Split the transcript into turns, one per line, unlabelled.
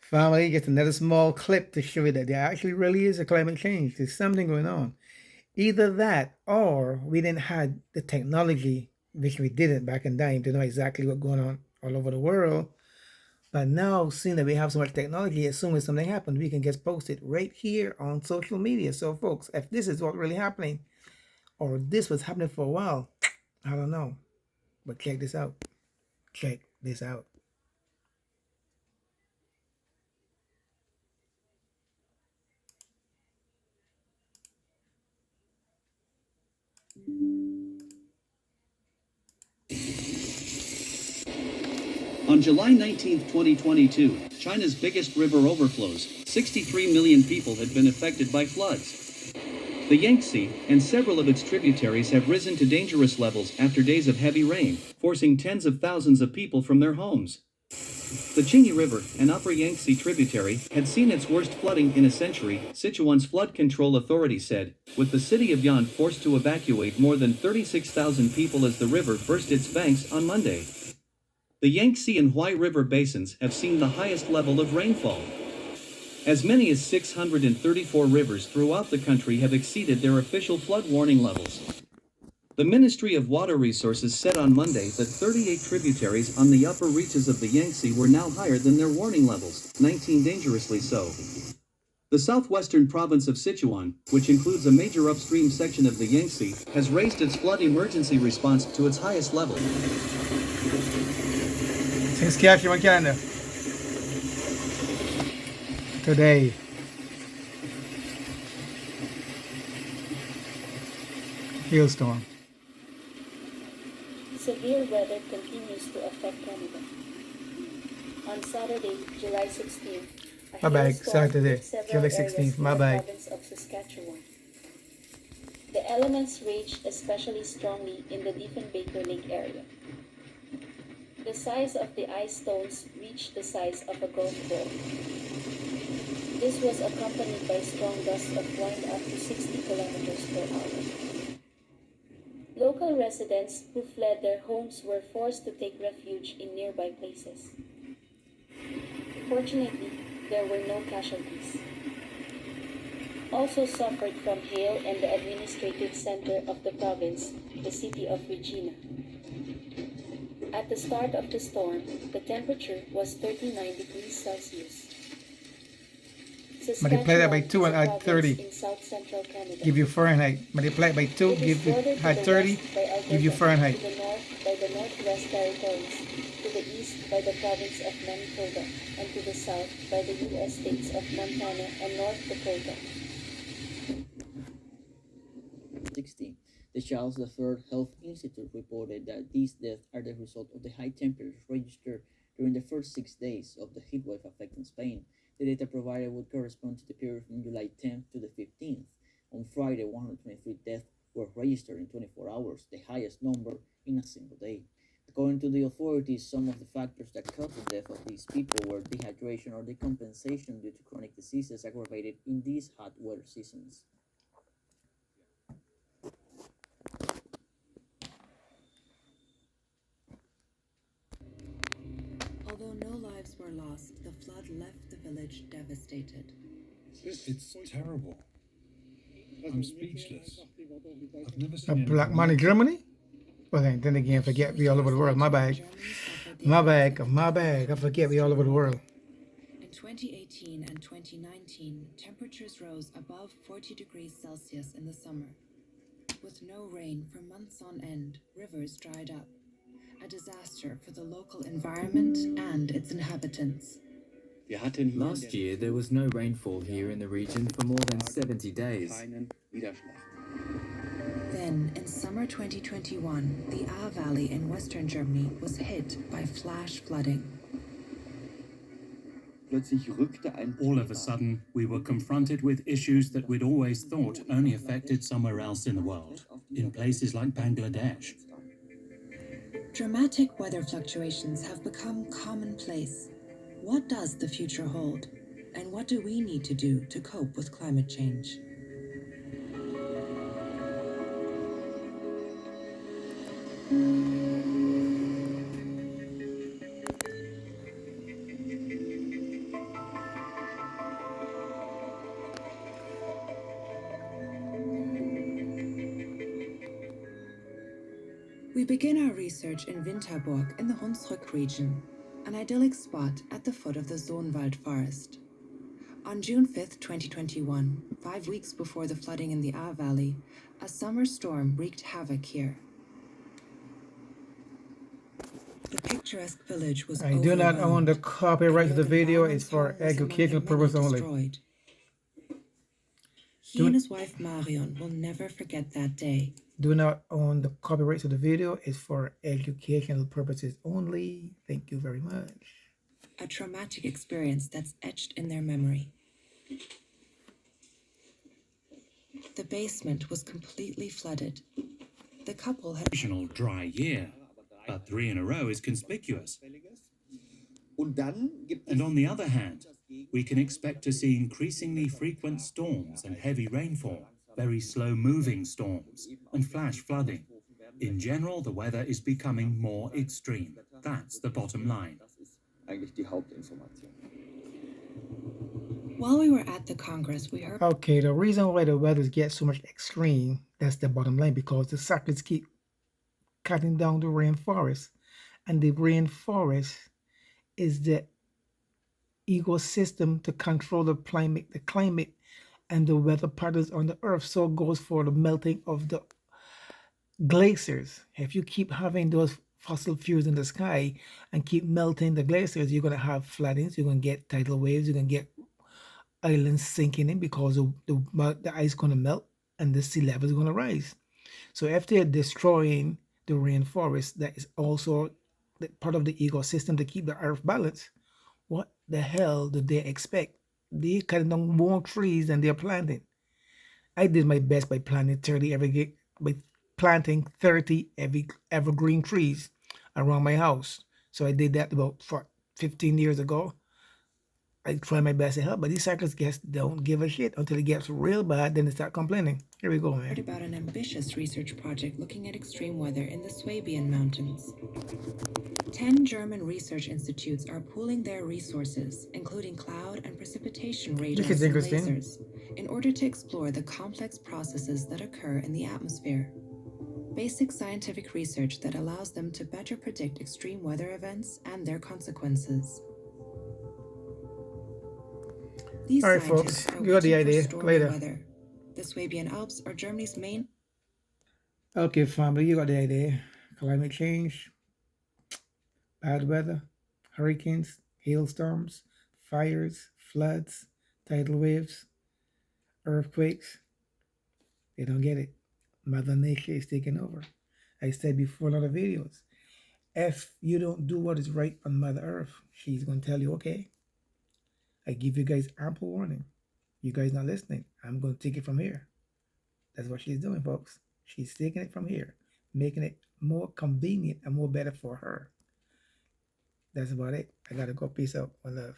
Finally, just another small clip to show you that there actually really is a climate change. There's something going on. Either that or we didn't have the technology, which we didn't back in time, to know exactly what's going on all over the world. But now, seeing that we have so much technology, as soon as something happens, we can just post it right here on social media. So, folks, if this is what's really happening, or this was happening for a while, I don't know. But check this out. Check this out.
On July 19, 2022, China's biggest river overflows. 63 million people had been affected by floods. The Yangtze and several of its tributaries have risen to dangerous levels after days of heavy rain, forcing tens of thousands of people from their homes. The Qingyi River, an upper Yangtze tributary, had seen its worst flooding in a century, Sichuan's flood control authority said, with the city of Yan forced to evacuate more than 36,000 people as the river burst its banks on Monday. The Yangtze and Huai River basins have seen the highest level of rainfall. As many as 634 rivers throughout the country have exceeded their official flood warning levels. The Ministry of Water Resources said on Monday that 38 tributaries on the upper reaches of the Yangtze were now higher than their warning levels, 19 dangerously so. The southwestern province of Sichuan, which includes a major upstream section of the Yangtze, has raised its flood emergency response to its highest level.
Things catch you on calendar. Today. Hailstorm.
Severe weather continues to affect Canada. On Saturday, July 16th,
My bad. Saturday, July 16th. My bad.
province of Saskatchewan. The elements raged especially strongly in the Diefenbaker Lake area. The size of the ice stones reached the size of a golf ball. This was accompanied by strong gusts of wind up to 60 kilometers per hour. Local residents who fled their homes were forced to take refuge in nearby places. Fortunately, there were no casualties. Also suffered from hail and the administrative center of the province, the city of Regina. At the start of the storm, the temperature was 39 degrees Celsius.
Multiply that by 2 and add 30.
In south-central Canada.
Give you Fahrenheit. Multiply it by 2, give you add 30, give you Fahrenheit.
To the north by the Northwest Territories, to the east by the province of Manitoba, and to the south by the U.S. states of Montana and North Dakota.
16. The Charles III Health Institute reported that these deaths are the result of the high temperatures registered during the first 6 days of the heatwave affecting Spain. The data provided would correspond to the period from July 10th to the 15th. On Friday, 123 deaths were registered in 24 hours, the highest number in a single day. According to the authorities, some of the factors that caused the death of these people were dehydration or decompensation due to chronic diseases aggravated in these hot weather seasons.
Although no lives were lost, the flood left the village devastated.
It's terrible. I'm speechless. I've never
A
seen
black money Germany? Well, then again, forget we all over the world. My bag. My bag. My bag. I forget we all over the world.
In 2018 and 2019, temperatures rose above 40 degrees Celsius in the summer. With no rain for months on end, rivers dried up. A disaster for the local environment and its inhabitants.
Last year, there was no rainfall here in the region for more than 70 days.
Then, in summer 2021, the Ahr Valley in western Germany was hit by flash flooding.
All of a sudden, we were confronted with issues that we'd always thought only affected somewhere else in the world, in places like Bangladesh.
Dramatic weather fluctuations have become commonplace. What does the future hold? And what do we need to do to cope with climate change? We begin our research in Winterborg in the Hunsrück region, an idyllic spot at the foot of the Sohnwald forest. On June 5th, 2021, 5 weeks before the flooding in the Ahr Valley, a summer storm wreaked havoc here. The picturesque village was
I do not own the
overwhelmed,
copyright to
and
the
Jürgen
video.
Bauman's
It's for
home was among the
educational
many
purpose only.
destroyed. He
Do-
and his wife Marion will never forget that day.
Do not own the copyright to the video. It's for educational purposes only. Thank you very much.
A traumatic experience that's etched in their memory. The basement was completely flooded. The couple had
Traditional dry year, but 3 in a row is conspicuous. And on the other hand, we can expect to see increasingly frequent storms and heavy rainfall, very slow-moving storms, and flash flooding. In general, the weather is becoming more extreme. That's the bottom line.
While we were at the Congress, we heard
Okay, the reason why the weather gets so much extreme, that's the bottom line, because the suckers keep cutting down the rainforest. And the rainforest is the ecosystem to control the climate and the weather patterns on the earth. So it goes for the melting of the glaciers. If you keep having those fossil fuels in the sky and keep melting the glaciers, you're going to have floodings, you're going to get tidal waves, you're going to get islands sinking in because the ice is going to melt and the sea level is going to rise. So if they're destroying the rainforest, that is also part of the ecosystem to keep the earth balanced. What the hell do they expect? They cutting down more trees than they're planting. I did my best by planting 30 evergreen trees around my house. So I did that about 15 years ago. I try my best to help, but these suckers just don't give a shit until it gets real bad. Then they start complaining. Here we go, man.
about an ambitious research project looking at extreme weather in the Swabian Mountains. 10 German research institutes are pooling their resources, including cloud and precipitation radars
is
and
interesting.
lasers, in order to explore the complex processes that occur in the atmosphere. Basic scientific research that allows them to better predict extreme weather events and their consequences. These
All right,
scientists
folks,
are
you got the
watching for
idea.
stormy
Later.
weather. The Swabian Alps are Germany's main
Okay, family, you got the idea. Climate change, bad weather, hurricanes, hailstorms, fires, floods, tidal waves, earthquakes. They don't get it. Mother Nature is taking over. I said before in other videos, if you don't do what is right on Mother Earth, she's going to tell you, okay, I give you guys ample warning. You guys not listening. I'm going to take it from here. That's what she's doing, folks. She's taking it from here, making it more convenient and more better for her. That's about it. I got to go. Peace out. One love.